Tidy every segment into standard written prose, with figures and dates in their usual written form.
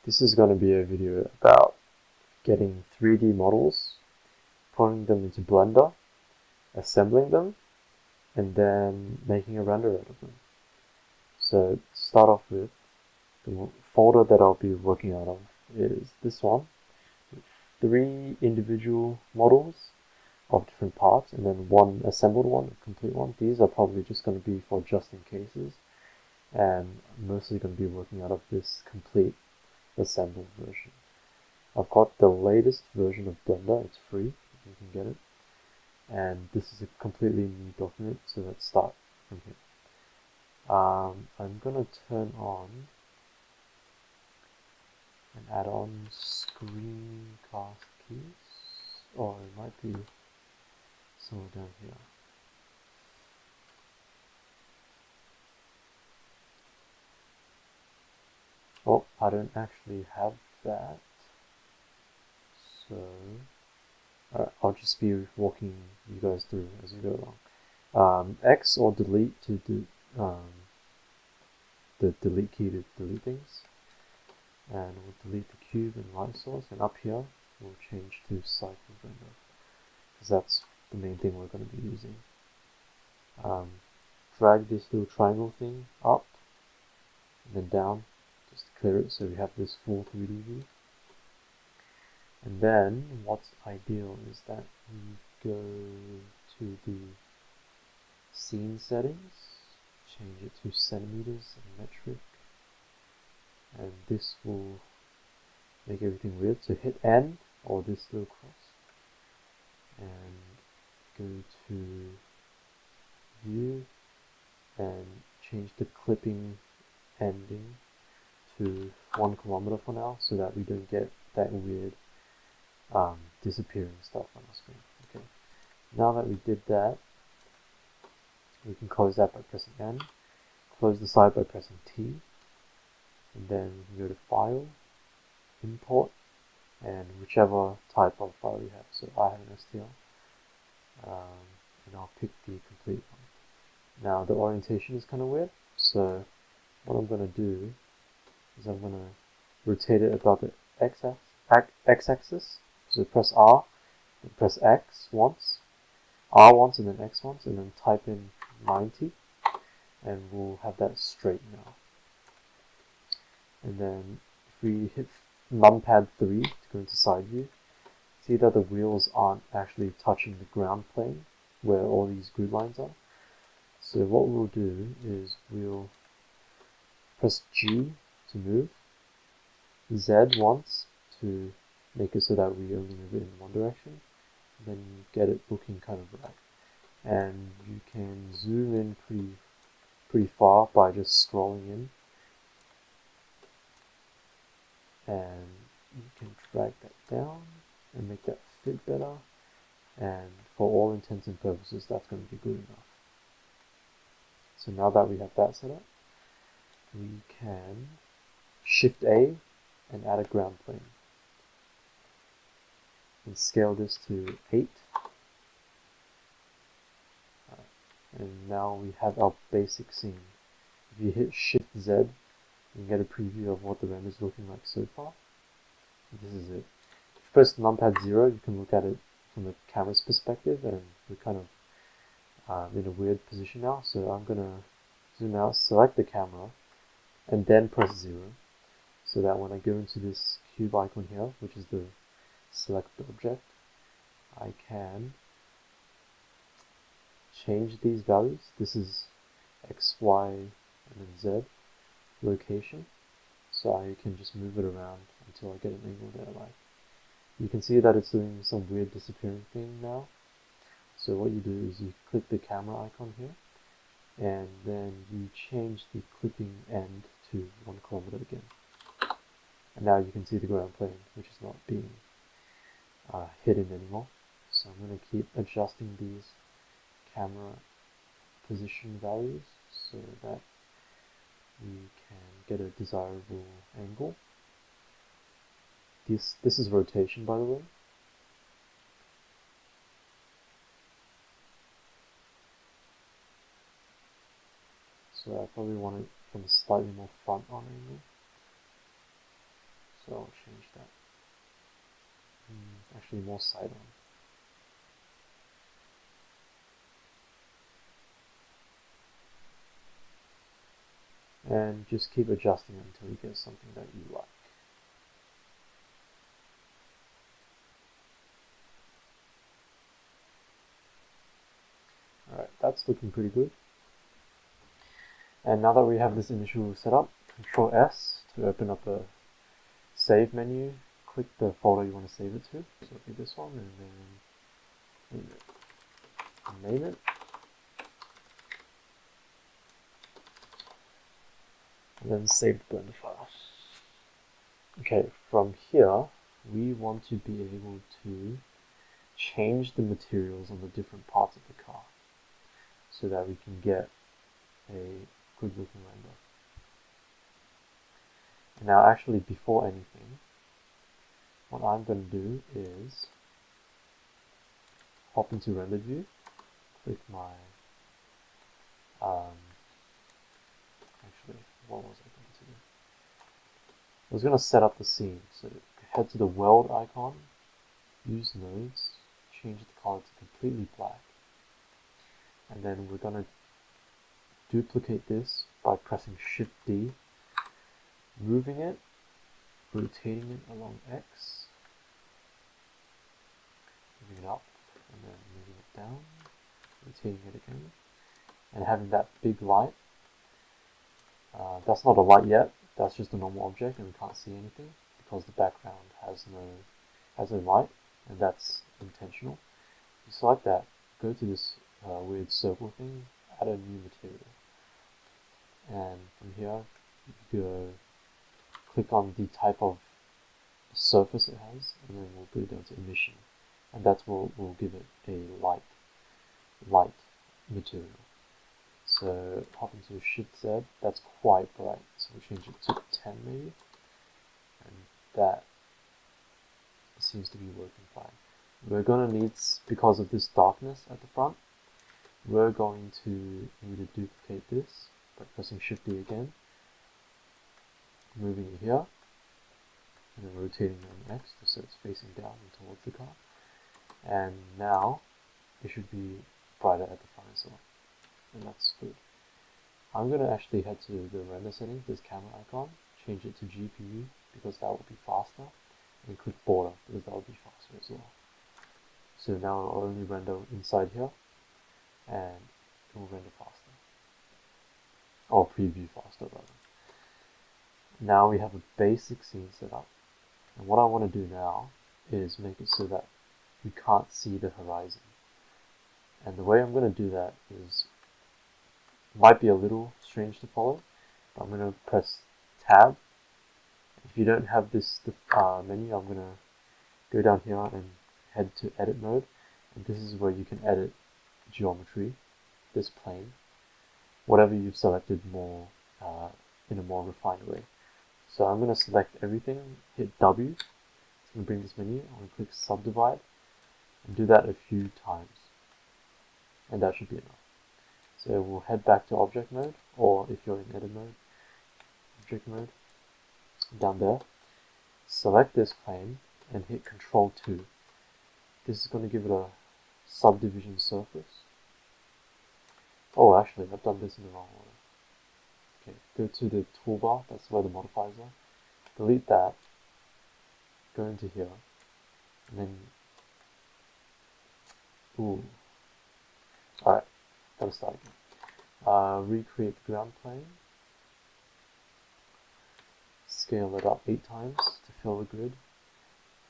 This is going to be a video about getting 3D models, putting them into Blender, assembling them, and then making a render out of them. So to start off with, the folder that I'll be working out of is this one, with 3 individual models of different parts, and then one assembled one, a complete one. These are probably just going to be for just in cases, and I'm mostly going to be working out of this complete assembled version. I've got the latest version of Blender, it's free, you can get it, and this is a completely new document, so let's start from here. I'm going to turn on and add on screencast keys, or it might be somewhere down here. Oh, I don't actually have that, so I'll just be walking you guys through as we go along. X or delete to do the delete key to delete things, and we'll delete the cube and light source, and up here we'll change to cycle render, because that's the main thing we're going to be using. Drag this little triangle thing up and then down just to clear it, so we have this full 3D view. And then what's ideal is that we go to the scene settings, change it to centimeters and metric, and this will make everything weird. So hit N or this little cross and go to view and change the clipping ending to 1 kilometer for now, so that we don't get that weird disappearing stuff on our screen. Okay, now that we did that, we can close that by pressing N, close the side by pressing T, and then we can go to File, Import, and whichever type of file you have. So I have an STL, and I'll pick the complete one. Now the orientation is kind of weird, so what I'm going to do is I'm going to rotate it about the x-axis. So press R, then press X once, R once, and then X once, and then type in 90, and we'll have that straight now. And then if we hit numpad 3 to go into side view, see that the wheels aren't actually touching the ground plane where all these grid lines are. So what we'll do is we'll press G to move, Z once to make it so that we only move it in one direction, then get it looking kind of right. And you can zoom in pretty far by just scrolling in, and you can drag that down and make that fit better, and for all intents and purposes that's going to be good enough. So now that we have that set up, we can Shift A and add a ground plane and scale this to 8. And now we have our basic scene. If you hit Shift Z, you can get a preview of what the render is looking like so far. This is it. If you press numpad 0, you can look at it from the camera's perspective, and we're kind of in a weird position now. So I'm going to zoom out, select the camera, and then press 0, so that when I go into this cube icon here, which is the select object, I can change these values. This is X, Y, and then Z location, so I can just move it around until I get an angle that I like. You can see that it's doing some weird disappearing thing now. So what you do is you click the camera icon here, and then you change the clipping end to 1 kilometer again. And now you can see the ground plane, which is not being hidden anymore. So I'm going to keep adjusting these camera position values so that we can get a desirable angle. This is rotation, by the way. So I probably want it from a slightly more front on angle. so I'll change that. Actually more side on. And just keep adjusting it until you get something that you like. Alright, that's looking pretty good. And now that we have this initial setup, Control S to open up a save menu. Click the folder you want to save it to. So it'll be this one, and then name it. And then save the Blender file. Okay, from here, we want to be able to change the materials on the different parts of the car so that we can get a good looking render. And now actually before anything, what I'm going to do is hop into render view, click my, actually what was I going to do? I was going to set up the scene, so head to the world icon, use nodes, change the color to completely black, and then we're going to duplicate this by pressing Shift D, moving it, rotating it along X, moving it up, and then moving it down, rotating it again, and having that big light. That's not a light yet, that's just a normal object and we can't see anything because the background has no light, and that's intentional. You select that, go to this weird circle thing, add a new material, and from here you go click on the type of surface it has, and then we'll go down to emission, and that's what will give it a light material. So hop into Shift Z, that's quite bright, so we'll change it to 10 maybe, and that seems to be working fine. We're going to need, because of this darkness at the front, we're going to need to duplicate this by pressing Shift D again, moving it here, and then rotating it on X so it's facing down and towards the car. And now it should be brighter at the front as well, and that's good. I'm going to actually head to the render settings, this camera icon, change it to GPU because that will be faster, and click border because that will be faster as well. So now I'll only render inside here, and it will render faster, or preview faster rather. Now we have a basic scene set up, and what I want to do now is make it so that we can't see the horizon. And the way I'm going to do that is, might be a little strange to follow, but I'm going to press Tab. If you don't have this menu, I'm going to go down here and head to edit mode, and this is where you can edit geometry, this plane, whatever you've selected more in a more refined way. So I'm going to select everything, hit W, it's going to bring this menu, I'm going to click subdivide, and do that a few times, and that should be enough. So we'll head back to object mode, or if you're in edit mode, object mode, down there, select this plane and hit Control 2. This is going to give it a subdivision surface. Oh, actually, I've done this in the wrong order. Okay, go to the toolbar, that's where the modifiers are. Delete that, go into here, and then, alright, gotta start again. Recreate the ground plane, scale it up 8 times to fill the grid.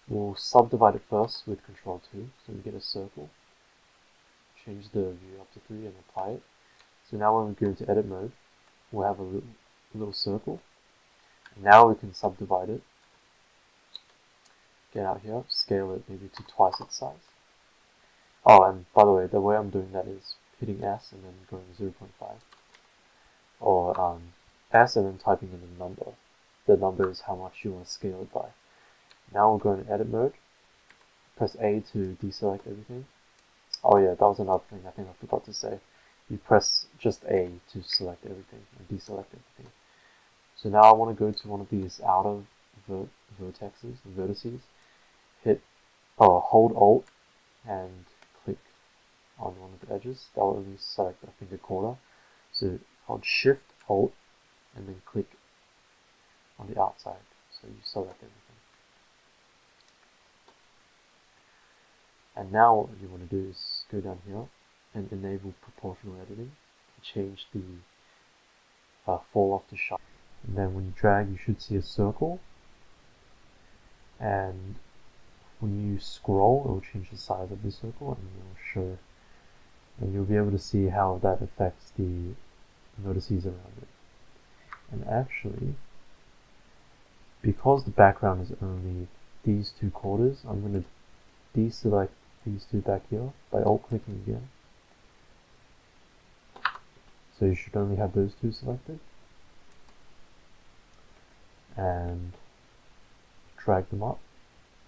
We'll subdivide it first with Control 2, so we get a circle. Change the view up to 3 and apply it. So now when we go into edit mode, we'll have a little circle. And now we can subdivide it. Get out here, scale it maybe to twice its size. Oh, and by the way I'm doing that is hitting S and then going 0.5. Or S and then typing in the number. The number is how much you want to scale it by. Now we'll go into edit mode. Press A to deselect everything. Oh yeah, that was another thing I think I forgot to say. You press just A to select everything and deselect everything. So now I want to go to one of these outer vertices, hold Alt and click on one of the edges. That will only select a finger corner. So hold Shift Alt and then click on the outside. So you select everything. And now what you want to do is go down here and enable proportional editing to change the fall off the sharp. And then when you drag, you should see a circle. And when you scroll, it will change the size of the circle, and it will show. And you'll be able to see how that affects the vertices around it. And actually, because the background is only these two quarters, I'm going to deselect these two back here by alt-clicking again. So you should only have those two selected. And drag them up,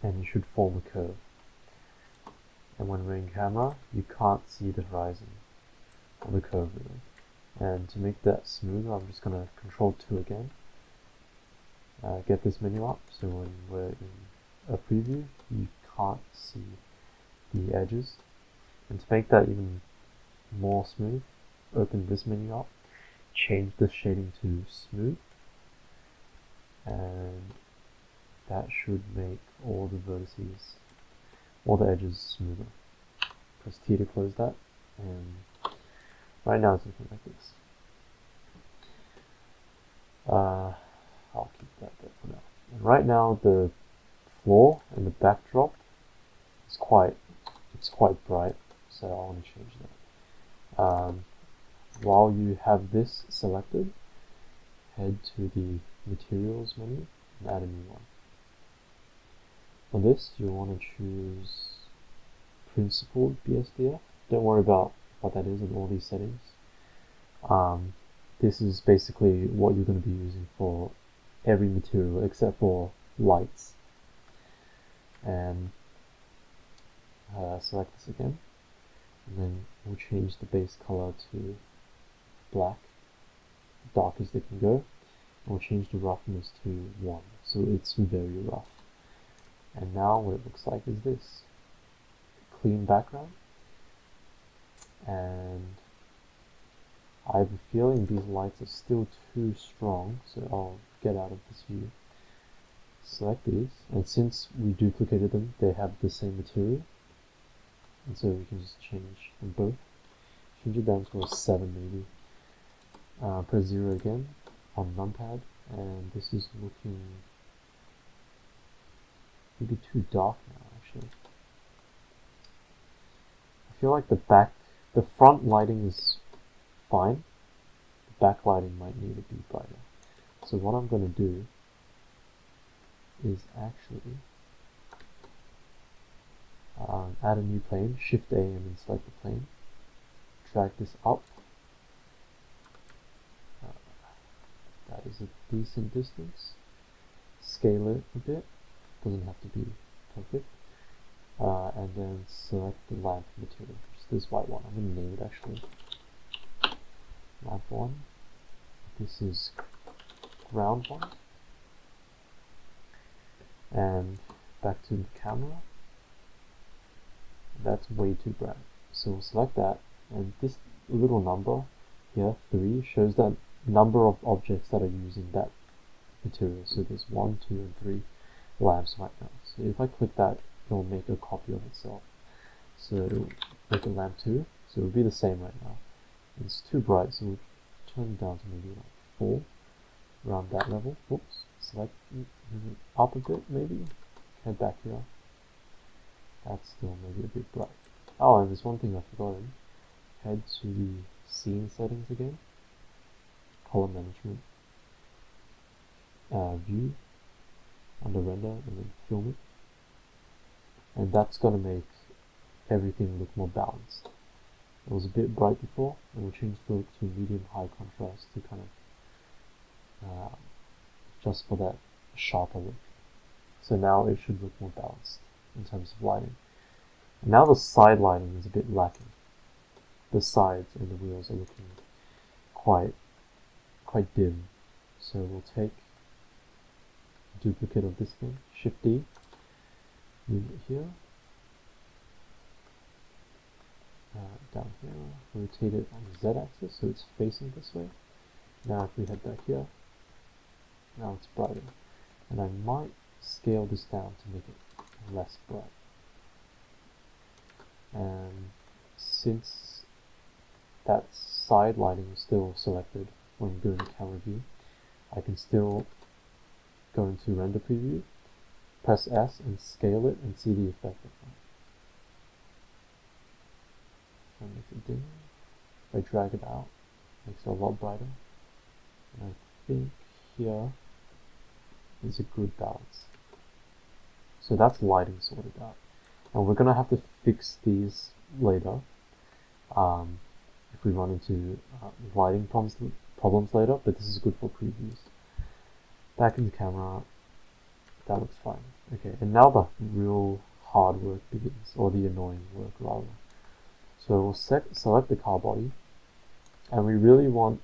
and you should form a curve. And when we're in camera, you can't see the horizon or the curve really. And to make that smoother, I'm just going to Control 2 again. Get this menu up, so when we're in a preview, you can't see the edges. And to make that even more smooth, open this menu up, change the shading to smooth, and that should make all the vertices, all the edges smoother. Press T to close that, and right now it's looking like this. I'll keep that there for now. And right now the floor and the backdrop is quite bright, so I want to change that. While you have this selected, head to the materials menu and add a new one. For this, you want to choose principled BSDF. Don't worry about what that is in all these settings. This is basically what you're going to be using for every material except for lights. And select this again, and then we'll change the base color to black, darkest it can go, and we'll change the roughness to 1, so it's very rough. And now what it looks like is this. Clean background, and I have a feeling these lights are still too strong, so I'll get out of this view. Select these, and since we duplicated them, they have the same material, and so we can just change them both. Change it down to a 7 maybe. Press 0 again on numpad, and this is looking maybe too dark now actually. I feel like the front lighting is fine, the back lighting might need to be brighter. So what I'm going to do is actually add a new plane, Shift A and then select the plane, drag this up, that is a decent distance, scale it a bit, doesn't have to be perfect, and then select the lamp material, just this white one. I'm going to name it actually lamp 1. This is ground 1, and back to the camera. That's way too bright, so we'll select that, and this little number here, 3, shows that number of objects that are using that material. So there's 1, 2, and 3 lamps right now. So if I click that, it'll make a copy of itself. So it'll make a lamp 2, so it'll be the same right now. It's too bright, so we'll turn it down to maybe like 4, around that level. Oops, select up a bit maybe, head back here. That's still maybe a bit bright. Oh, and there's one thing I've forgotten. Head to the scene settings again, color management, view, under render, and then film it. And that's going to make everything look more balanced. It was a bit bright before, and we'll change the look to medium high contrast to kind of just for that sharper look. So now it should look more balanced in terms of lighting. And now the side lighting is a bit lacking. The sides and the wheels are looking quite dim. So we'll take duplicate of this thing, Shift D, move it here, down here, rotate it on the Z axis so it's facing this way. Now if we head back here, now it's brighter. And I might scale this down to make it less bright. And since that side lighting is still selected when doing the camera view, I can still go into render preview, press S and scale it and see the effect of that. So make it dim. If I drag it out, it makes it a lot brighter. And I think here is a good balance. So that's lighting sorted out. And we're gonna have to fix these later. If we run into lighting problems later, but this is good for previews. Back in the camera, that looks fine. Okay, and now the real hard work begins, or the annoying work rather. So we'll select the car body, and we really want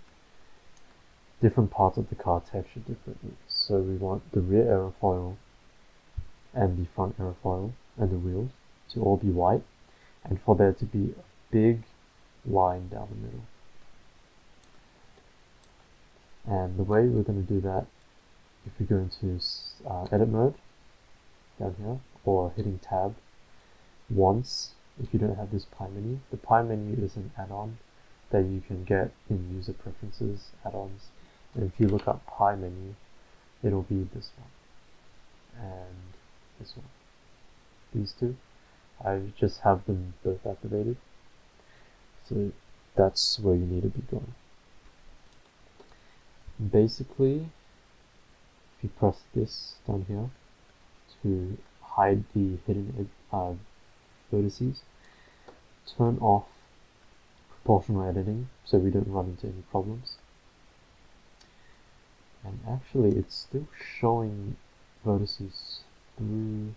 different parts of the car textured differently. So we want the rear aerofoil and the front aerofoil and the wheels to all be white, and for there to be a big line down the middle. And the way we're going to do that, if we go into edit mode down here, or hitting tab once, if you don't have this pie menu, the pie menu is an add-on that you can get in user preferences add-ons. And if you look up pie menu, it'll be this one and this one. These two, I just have them both activated, so that's where you need to be going. Basically, if you press this down here to hide the hidden vertices, turn off proportional editing so we don't run into any problems. And actually it's still showing vertices through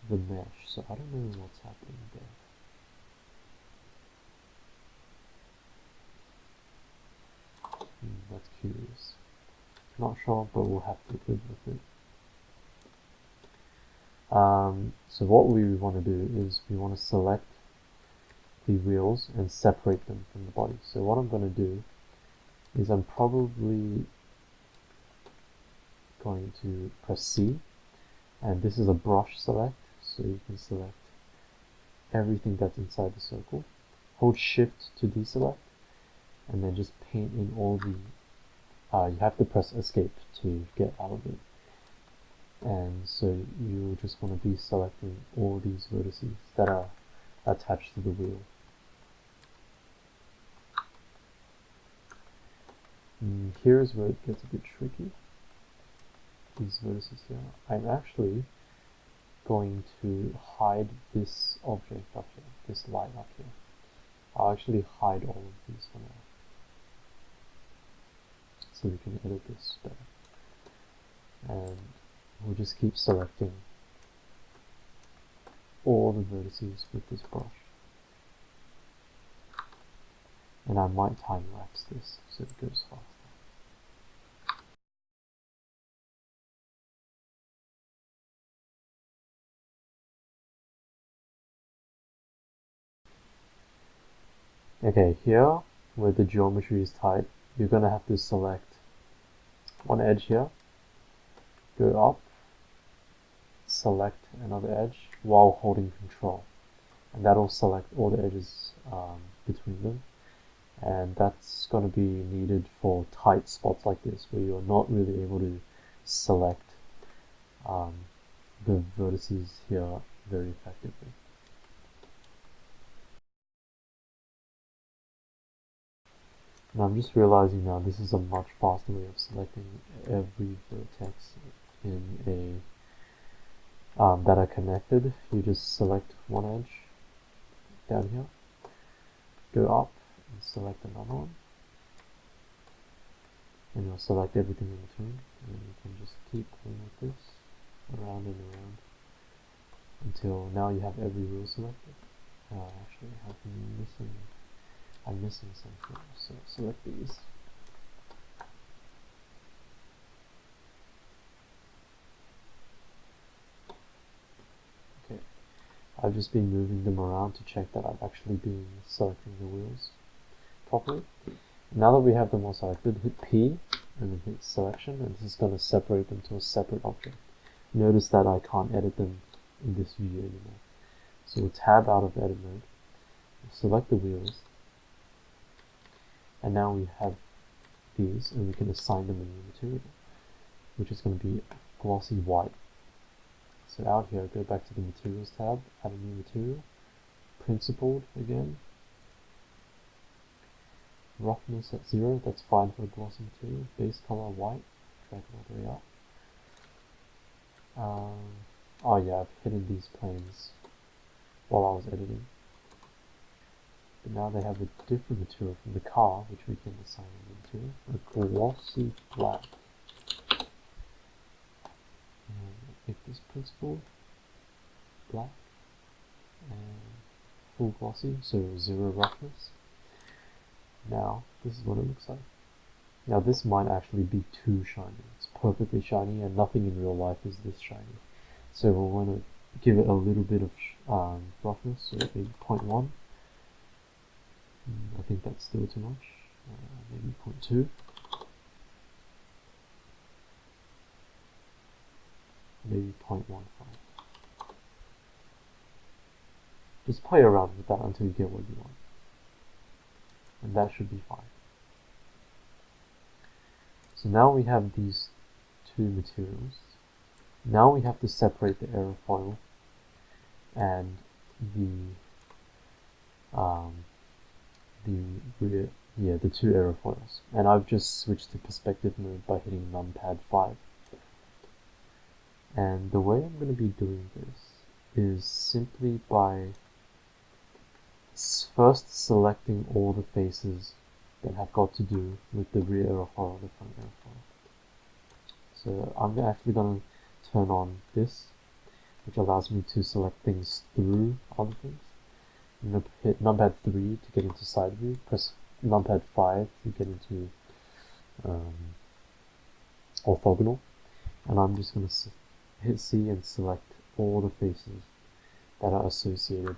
the mesh, so I don't know what's happening there. That's curious. Not sure, but we'll have to live with it. So what we want to do is we want to select the wheels and separate them from the body. So what I'm going to do is I'm probably going to press C, and this is a brush select, so you can select everything that's inside the circle. Hold shift to deselect, and then just paint in all the you have to press escape to get out of it. And so you just want to be selecting all these vertices that are attached to the wheel. And here's where it gets a bit tricky. These vertices here. I'm actually going to hide this object up here, this line up here. I'll actually hide all of these for now, so we can edit this better. And we'll just keep selecting all the vertices with this brush. And I might time lapse this so it goes faster. Okay, here where the geometry is tight, you're going to have to select one edge here, go up, select another edge while holding control, and that'll select all the edges between them. And that's going to be needed for tight spots like this where you're not really able to select the vertices here very effectively. And I'm just realizing now this is a much faster way of selecting every vertex in a that are connected. You just select one edge down here, go up and select another one, and you'll select everything in between, and you can just keep going like this, around and around, until now you have every wheel selected. Actually, I'm missing something, so select these. I've just been moving them around to check that I've actually been selecting the wheels properly. Now that we have them all selected, hit P and then hit selection, and this is going to separate them to a separate object. Notice that I can't edit them in this view anymore. So we'll tab out of edit mode, we'll select the wheels, and now we have these, and we can assign them a new material, which is going to be glossy white. So out here, go back to the materials tab, add a new material, principled again, roughness at 0, that's fine for a glossy material, base color white, drag it all the way up. Oh yeah, I've hidden these planes while I was editing. But now they have a different material from the car, which we can assign a material, a glossy black. And make this principled black and full glossy, so 0 roughness. Now, this is what it looks like. Now this might actually be too shiny. It's perfectly shiny and nothing in real life is this shiny. So we'll want to give it a little bit of roughness, so maybe 0.1. I think that's still too much. Maybe 0.2. Maybe 0.15. Just play around with that until you get what you want. And that should be fine. So now we have these two materials. Now we have to separate the aerofoil and the two aerofoils. And I've just switched to perspective mode by hitting numpad 5. And the way I'm going to be doing this is simply by first selecting all the faces that have got to do with the rear aerofoil and the front aerofoil. So I'm actually going to turn on this, which allows me to select things through other things. I'm going to hit numpad 3 to get into side view, press numpad 5 to get into orthogonal, and I'm just going to hit C and select all the faces that are associated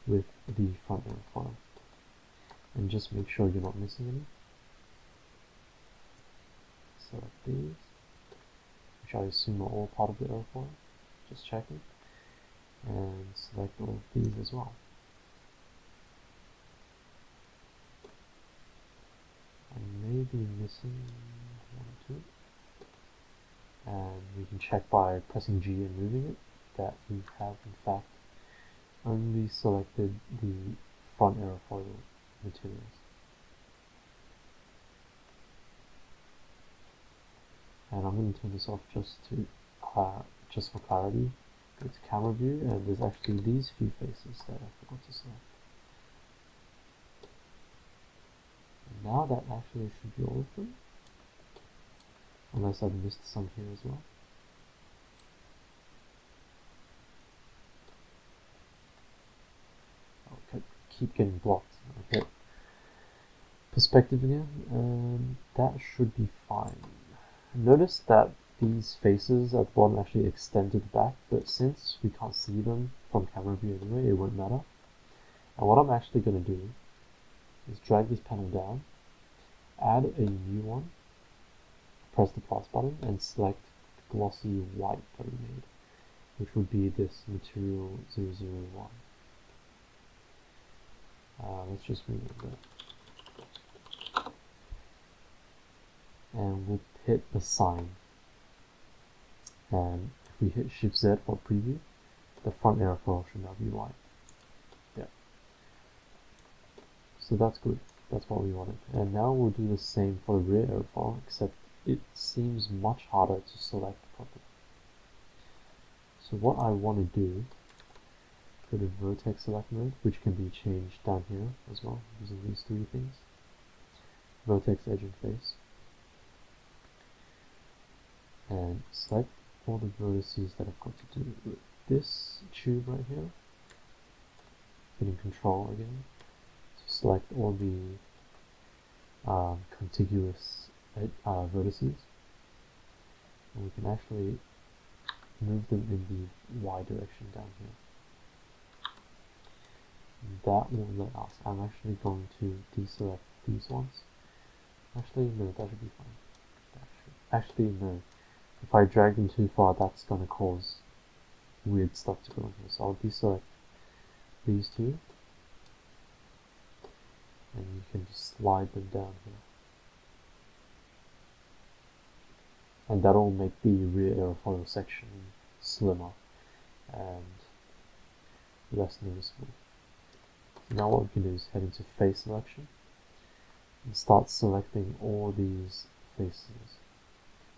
with the front aerofoil. And just make sure you're not missing any. Select these, which I assume are all part of the aerofoil. Just checking. And select all of these as well. I may be missing 1 or 2. And we can check by pressing G and moving it that we have in fact only selected the front aerofoil materials. And I'm going to turn this off just for clarity. Go to camera view, and there's actually these few faces that I forgot to select. And now that actually should be all of them, unless I've missed some here as well. Okay, keep getting blocked. Okay, perspective again, and that should be fine. Notice that these faces at the bottom actually extend to the back, but since we can't see them from camera view anyway, it won't matter. And what I'm actually going to do is drag this panel down, add a new one, press the plus button, and select the glossy white that we made, which would be this material 001. Let's just remove that. And we'll hit assign. And if we hit Shift Z for preview, the front aerofoil should now be white. Yeah. So that's good. That's what we wanted. And now we'll do the same for the rear aerofoil, except it seems much harder to select properly. So what I want to do, go to vertex select mode, which can be changed down here as well, using these 3 things. Vertex, edge, and face. And select all the vertices that have got to do with this tube right here. Hitting Control again to select all the contiguous vertices. And we can actually move them in the Y direction down here. that will let us. I'm actually going to deselect these ones. Actually, no, that should be fine. Actually, no. If I drag them too far, that's going to cause weird stuff to go on here. So I'll deselect these two, and you can just slide them down here. And that'll make the rear aerofoil section slimmer and less noticeable. Now what we can do is head into face selection and start selecting all these faces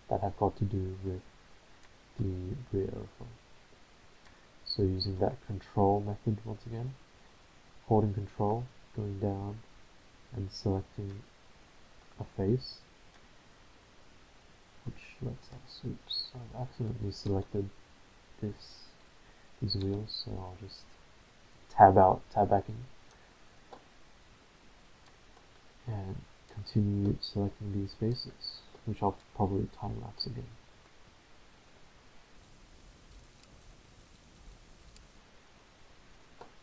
that have got to do with the rear aerofoil. So using that control method once again, holding control, going down and selecting a face, which lets us, oops, I've accidentally selected these wheels, so I'll just tab back in, and continue selecting these faces, which I'll probably time lapse again.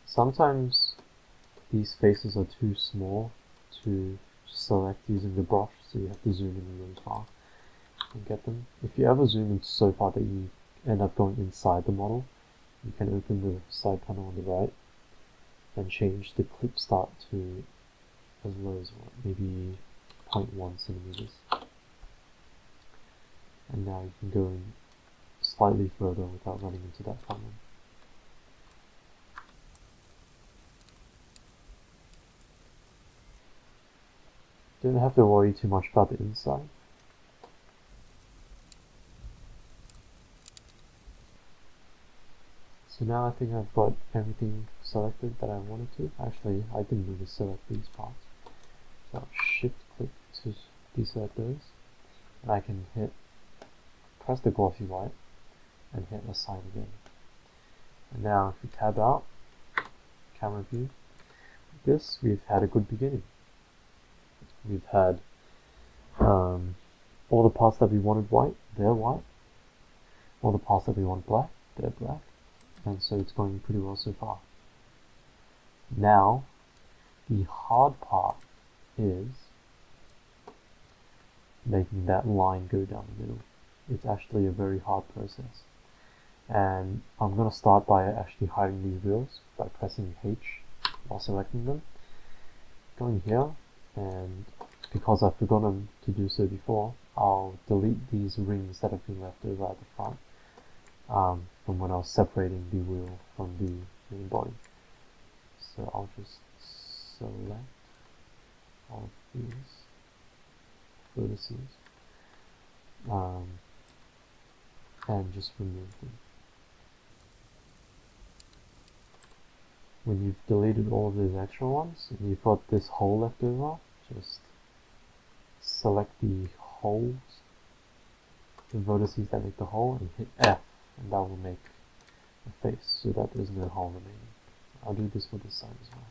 Sometimes these faces are too small to select using the brush, so you have to zoom in really far and get them. If you ever zoom in so far that you end up going inside the model, you can open the side panel on the right and change the clip start to as low as maybe 0.1 centimeters. And now you can go in slightly further without running into that problem. Don't have to worry too much about the inside. So now I think I've got everything selected that I wanted to. Actually, I didn't really select these parts. So I'll shift click to deselect those. And I can press the glossy white and hit assign again. And now if we tab out, camera view, like this, we've had a good beginning. We've had all the parts that we wanted white, they're white. All the parts that we want black, they're black. And so it's going pretty well so far. Now, the hard part is making that line go down the middle. It's actually a very hard process. And I'm going to start by actually hiding these wheels by pressing H while selecting them. Going here, and because I've forgotten to do so before, I'll delete these rings that have been left over at the front from when I was separating the wheel from the main body. So I'll just select all of these vertices and just remove them. When you've deleted all of those extra ones and you've got this hole left over, just select the holes, the vertices that make the hole, and hit F, and that will make a face so that there's no hole remaining. I'll do this for this side as well.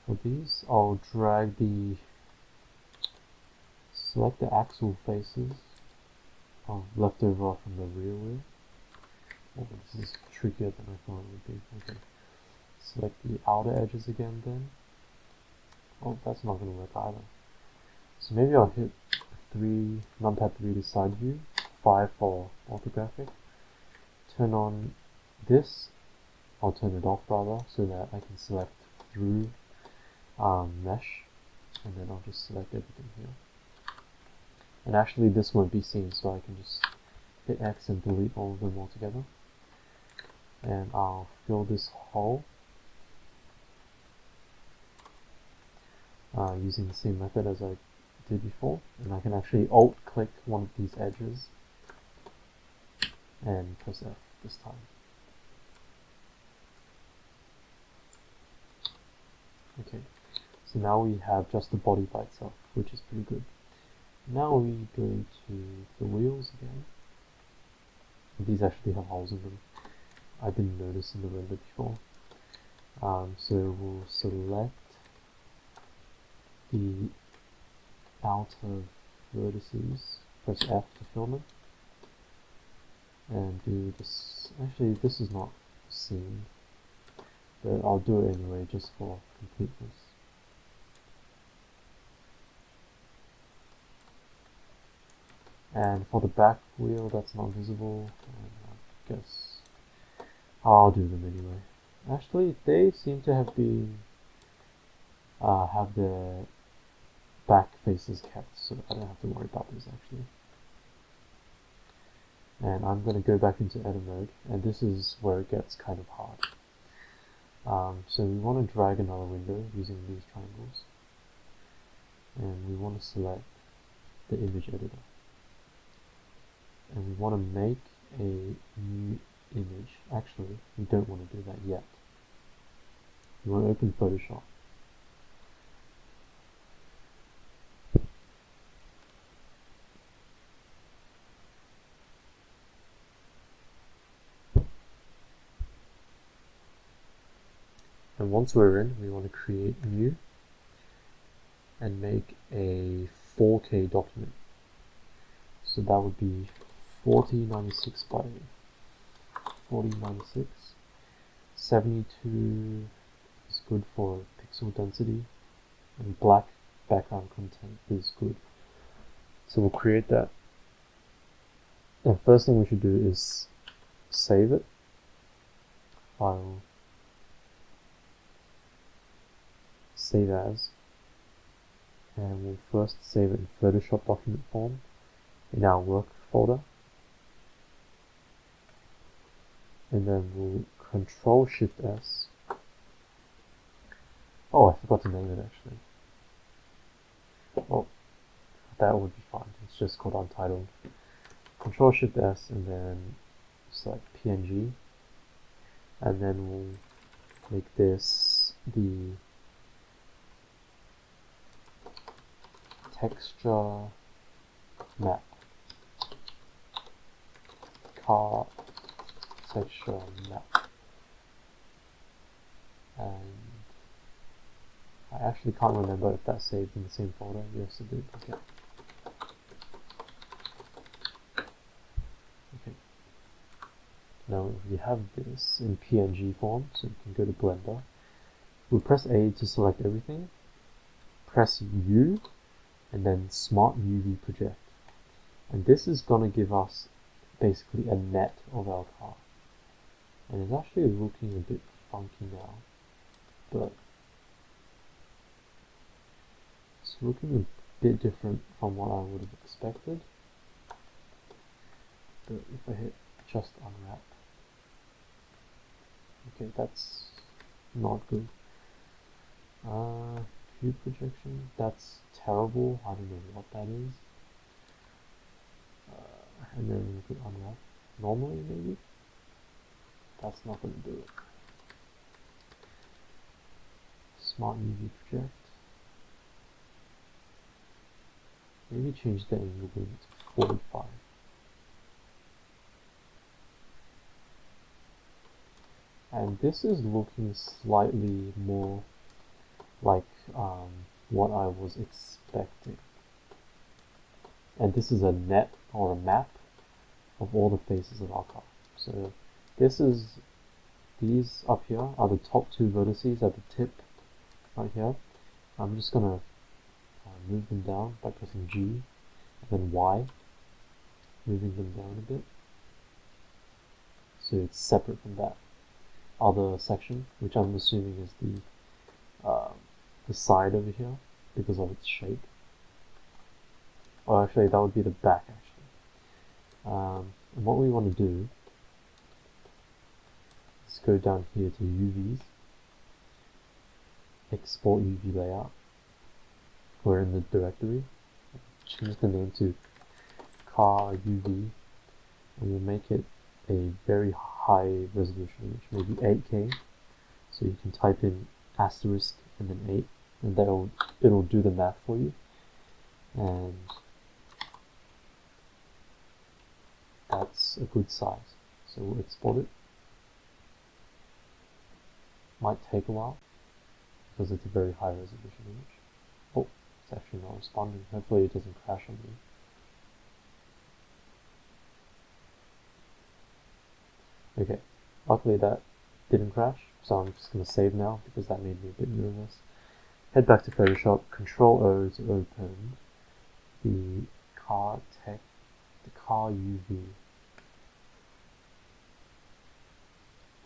For these, I'll select the axle faces left over from the rear wheel. Oh, this is trickier than I thought it would be. Okay. Select the outer edges again then. Oh, that's not going to work either. So maybe I'll hit numpad 3 to side view, 5 for orthographic. Turn on this, I'll turn it off rather, so that I can select through mesh, and then I'll just select everything here. And actually this won't be seen, so I can just hit X and delete all of them altogether. And I'll fill this hole using the same method as I did before, and I can actually alt click one of these edges and press F this time. Okay, so now we have just the body by itself, which is pretty good. Now we go to the wheels again. These actually have holes in them. I didn't notice in the render before. So we'll select the outer vertices, press F to fill them, and do this. Actually, this is not seen, but I'll do it anyway just for completeness. And for the back wheel that's not visible, I guess I'll do them anyway. Actually, they seem to have been have their back faces kept, so I don't have to worry about this actually. And I'm going to go back into edit mode, and this is where it gets kind of hard. So we want to drag another window using these triangles, and we want to select the image editor, and we want to make a new image. Actually, we don't want to do that yet. We want to open Photoshop. And once we're in, we want to create new and make a 4K document. So that would be 4096 by 4096. 72 is good for pixel density, and black background content is good. So we'll create that. And first thing we should do is save it. File, save as, and we'll first save it in Photoshop document form in our work folder, and then we'll Control Shift S. Oh, I forgot to name it actually. Well, that would be fine. It's just called Untitled. Control Shift S, and then select PNG, and then we'll make this the texture map. Car texture map. And I actually can't remember if that's saved in the same folder. Yes, it did. Okay. Okay. Now we have this in PNG form, so we can go to Blender. We'll press A to select everything. Press U, and then Smart UV Project. And this is going to give us basically a net of our car. And it's actually looking a bit funky now, but it's looking a bit different from what I would have expected. But if I hit just unwrap, okay, that's not good. Cube projection, that's terrible. I don't know what that is. And then we could unwrap normally, maybe. That's not going to do it. Smart UV project. Maybe change the angle limit to 45. And this is looking slightly more like what I was expecting. And this is a net or a map of all the faces of our car. So these up here are the top two vertices at the tip right here. I'm just gonna move them down by pressing G and then Y, moving them down a bit. So it's separate from that other section, which I'm assuming is the side over here because of its shape. Or actually, that would be the back actually. And what we want to do is go down here to UVs, export UV layout. We're in the directory. Change the name to car UV, and we'll make it a very high resolution image, maybe 8K. So you can type in asterisk and then 8, and it'll do the math for you. And that's a good size. So we'll export it. Might take a while because it's a very high resolution image. Oh, it's actually not responding. Hopefully it doesn't crash on me. Okay, luckily that didn't crash, so I'm just going to save now because that made me a bit nervous. Head back to Photoshop, Control O to open the car UV.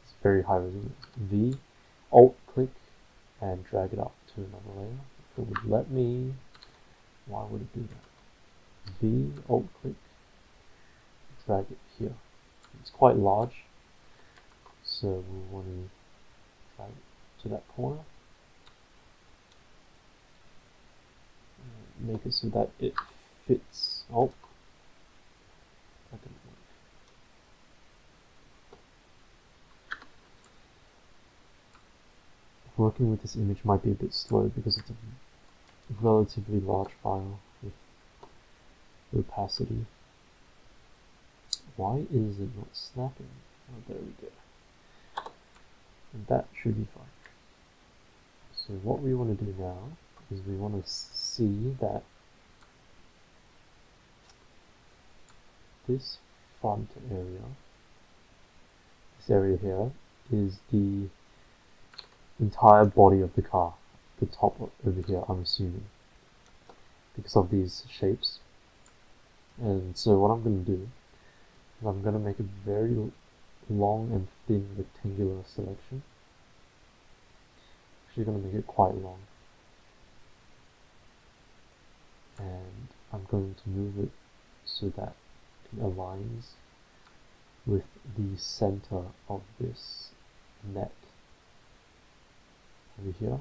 It's very high resolution. V, Alt click and drag it up to another layer. If it would let me, why would it do that? V, Alt click, drag it here. It's quite large, so we'll want to drag it to that corner. Make it so that it fits. Oh, that didn't work. Working with this image might be a bit slow because it's a relatively large file with opacity. Why is it not snapping? Oh, there we go. And that should be fine. So what we want to do now is we want to see that this front area, this area here, is the entire body of the car. The top over here, I'm assuming, because of these shapes. And so what I'm going to do is I'm going to make a very long and thin rectangular selection. Actually going to make it quite long. And I'm going to move it so that it aligns with the center of this net over here,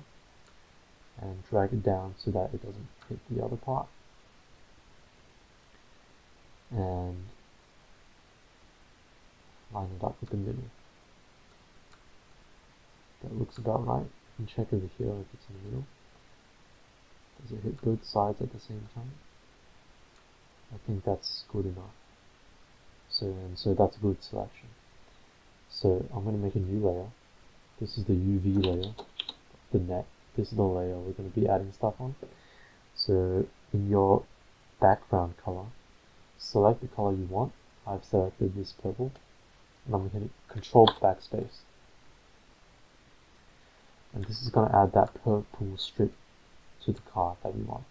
and drag it down so that it doesn't hit the other part. And line it up with the middle. That looks about right. You can check over here if it's in the middle. Does it hit both sides at the same time? I think that's good enough. So that's a good selection. So I'm going to make a new layer. This is the UV layer, the net. This is the layer we're going to be adding stuff on. So in your background color, select the color you want. I've selected this purple, and I'm going to Control backspace. And this is going to add that purple strip to the car that we want.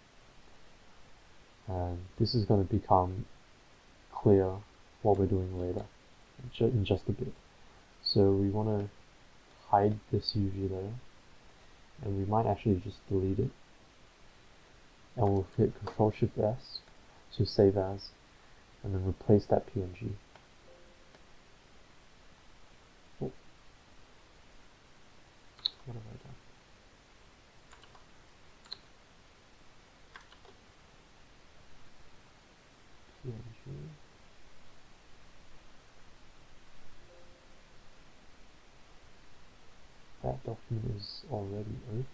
And this is going to become clear what we're doing later, in just a bit. So we want to hide this UV layer, and we might actually just delete it. And we'll hit Control Shift S to save as, and then replace that PNG. Oh. What have I done? PNG. That document is already open.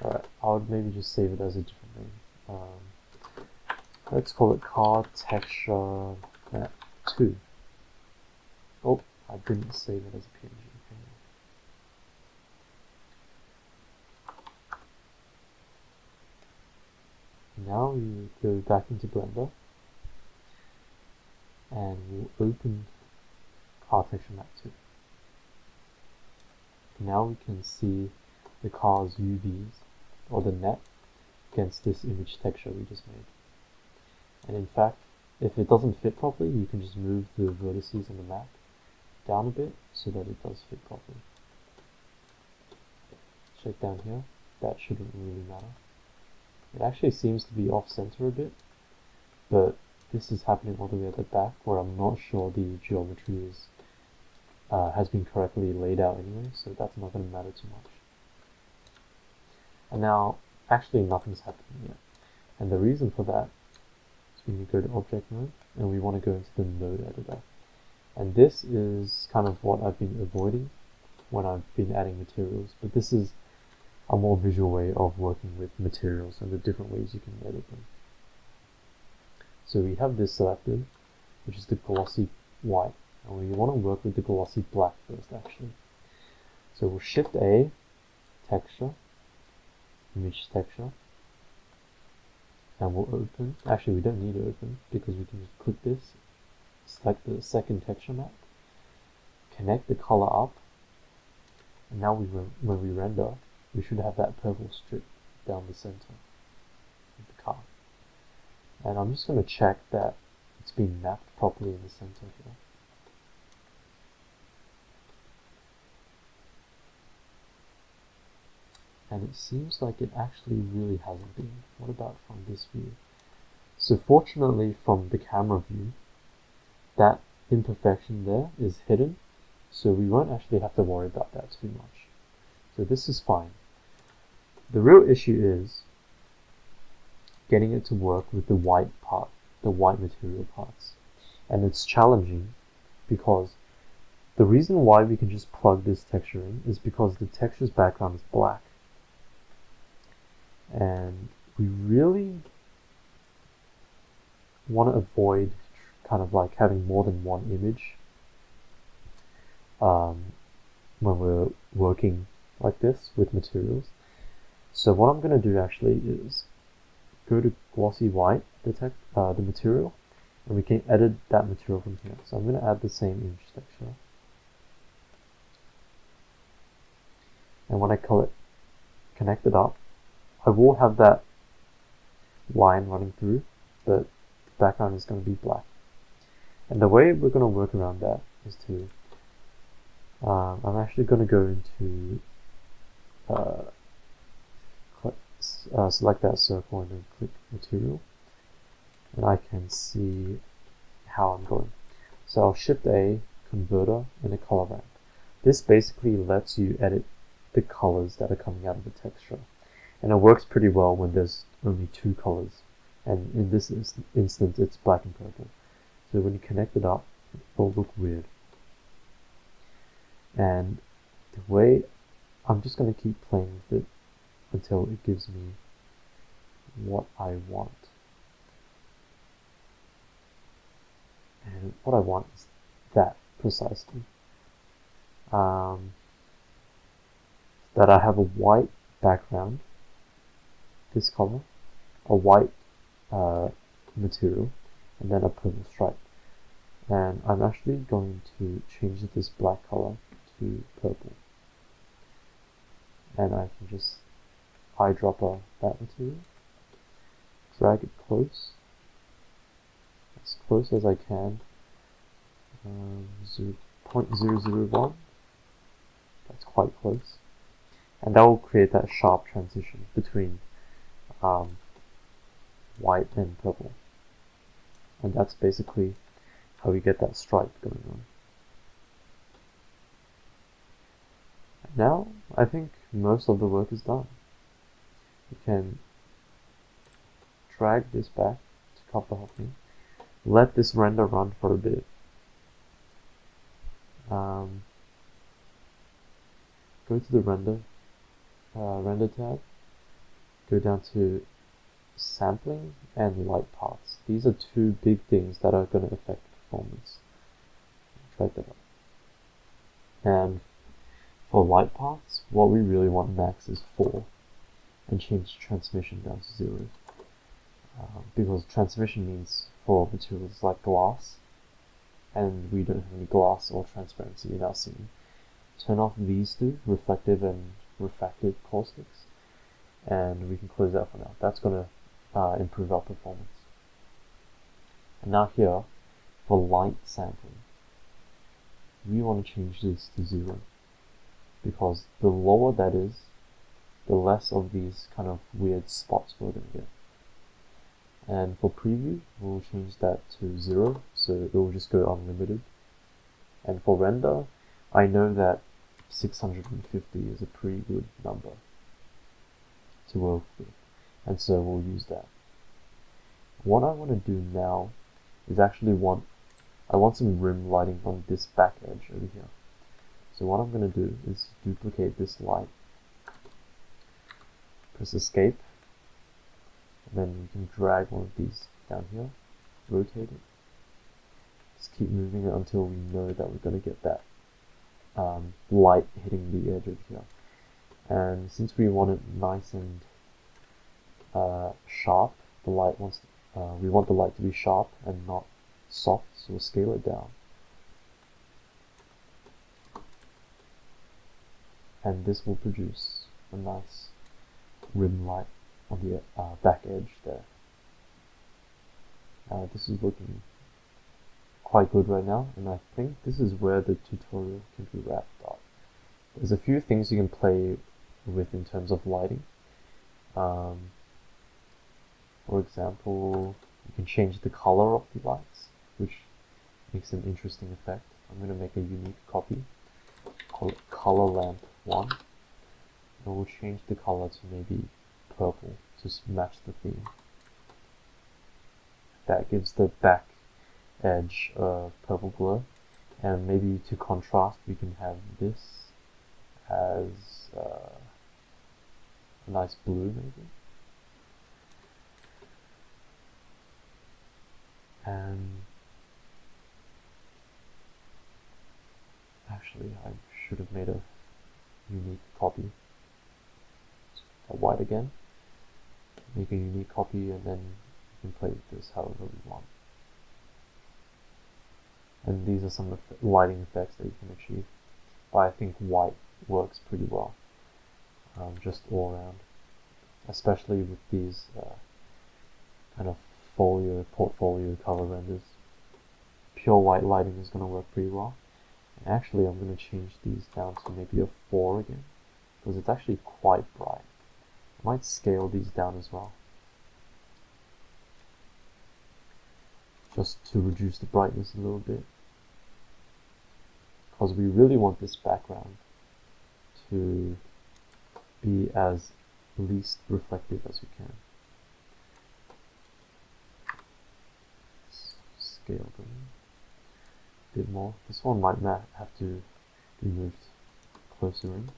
Alright, I would maybe just save it as a different name. Let's call it car texture net 2. Oh, I didn't save it as a PNG. Now we go back into Blender and we'll open car texture map 2. Now we can see the car's UVs, or the net, against this image texture we just made. And in fact, if it doesn't fit properly, you can just move the vertices on the map down a bit so that it does fit properly. Check down here, that shouldn't really matter. It actually seems to be off center a bit, but this is happening all the way at the back where I'm not sure the geometry is has been correctly laid out anyway, so that's not going to matter too much. And now, actually nothing's happening yet. And the reason for that is when you go to Object Mode, and we want to go into the Node Editor. And this is kind of what I've been avoiding when I've been adding materials, but this is a more visual way of working with materials and the different ways you can edit them. So we have this selected, which is the glossy white, and we want to work with the glossy black first actually. So we'll Shift A, texture, image texture, and we'll open. Actually we don't need to open because we can just click this select the second texture map, connect the color up, and now when we render, we should have that purple strip down the center of the car. And I'm just going to check that it's been mapped properly in the center here. And it seems like it actually really hasn't been. What about from this view? So fortunately from the camera view, that imperfection there is hidden, so we won't actually have to worry about that too much. So this is fine. The real issue is getting it to work with the white part, the white material parts. And it's challenging because the reason why we can just plug this texture in is because the texture's background is black. And we really want to avoid kind of like having more than one image when we're working like this with materials. So what I'm going to do actually is go to glossy white, the material, and we can edit that material from here. So I'm going to add the same image texture. And when I connect it up, I will have that line running through, but the background is going to be black. And the way we're going to work around that is to, I'm actually going to go into, select that circle and then click material, and I can see how I'm going. So I'll Shift A, converter, and a color ramp. This basically lets you edit the colors that are coming out of the texture. And it works pretty well when there's only two colors. And in this instance, it's black and purple. So when you connect it up, it will look weird. And the way, I'm just going to keep playing with it until it gives me what I want. And what I want is that precisely. That I have a white background, this color, a white material, and then a purple stripe. And I'm actually going to change this black color to purple. And I can just eyedropper that material, drag it close, as close as I can, 0.001, that's quite close. And that will create that sharp transition between white and purple. And that's basically how we get that stripe going on. And now, I think most of the work is done. You can drag this back to cover me. Let this render run for a bit. Go to the render tab, go down to sampling and light paths. These are two big things that are going to affect performance. Drag that up. And for light paths, what we really want max is 4, and change transmission down to 0. Because transmission means for materials like glass, and we don't have any glass or transparency in our scene. Turn off these two, reflective and refractive caustics, and we can close that for now. That's going to improve our performance. And now here, for light sampling, we want to change this to 0, because the lower that is, the less of these kind of weird spots we're going to get. And for preview, we'll change that to 0, so it will just go unlimited. And for render, I know that 650 is a pretty good number to work with, and so we'll use that. What I want to do now is actually I want some rim lighting on this back edge over here. So what I'm going to do is duplicate this light, press escape, and then you can drag one of these down here, rotate it, just keep moving it until we know that we're going to get that light hitting the edge over here. And since we want it nice and sharp, we want the light to be sharp and not soft, so we'll scale it down. And this will produce a nice rim light on the back edge there. This is looking quite good right now, and I think this is where the tutorial can be wrapped up. There's a few things you can play with in terms of lighting. For example, you can change the color of the lights, which makes an interesting effect. I'm going to make a unique copy, call it color lamp 1, and we'll change the color to maybe purple to match the theme. That gives the back edge a purple glow, and maybe to contrast we can have this as a nice blue maybe. And actually I should have made a unique copy. So white again, make a unique copy, and then you can play with this however we want. And these are some lighting effects that you can achieve. But I think white works pretty well, just all around, especially with these kind of portfolio cover renders. Pure white lighting is going to work pretty well. And actually I'm going to change these down to maybe a 4 again, because it's actually quite bright. I might scale these down as well, just to reduce the brightness a little bit, because we really want this background to be as least reflective as we can. Let's scale them a bit more. This one might have to be moved closer in,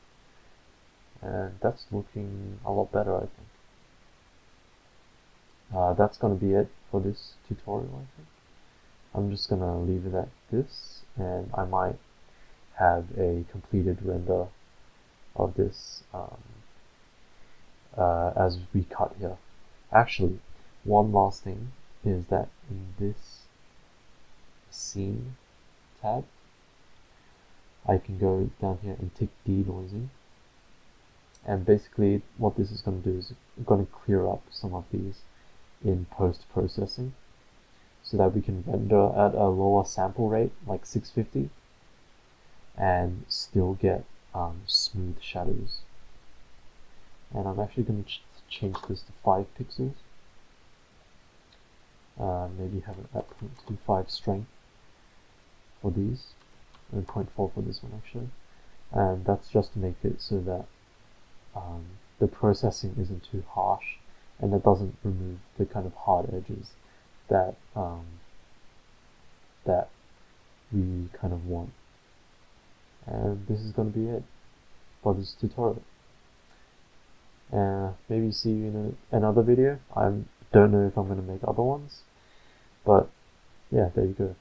and that's looking a lot better, I think. That's going to be it for this tutorial, I think. I'm just going to leave it at this, and I might have a completed render of this as we cut here. Actually, one last thing is that in this scene tab, I can go down here and tick denoising, and basically what this is going to do is going to clear up some of these in post-processing, so that we can render at a lower sample rate, like 650, and still get smooth shadows. And I'm actually going to change this to 5 pixels. Maybe have it at 0.25 strength for these, and 0.4 for this one actually. And that's just to make it so that the processing isn't too harsh, and it doesn't remove the kind of hard edges that that we kind of want. And this is going to be it for this tutorial. Maybe see you in another video. I don't know if I'm going to make other ones, but yeah, there you go.